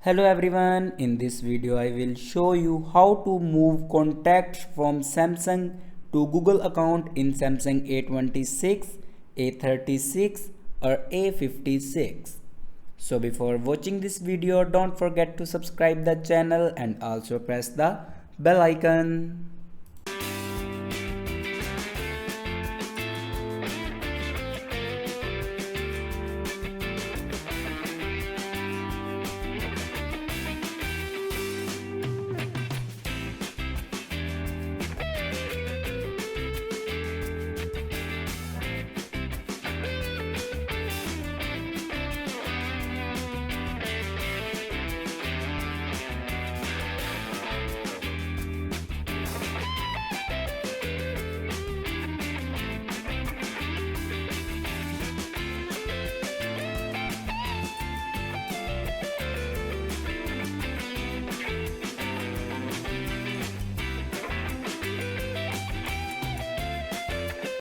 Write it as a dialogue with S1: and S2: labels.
S1: Hello everyone, in this video I will show you how to move contacts from Samsung to Google account in Samsung A26, A36 or A56. So before watching this video, don't forget to subscribe the channel and also press the bell icon.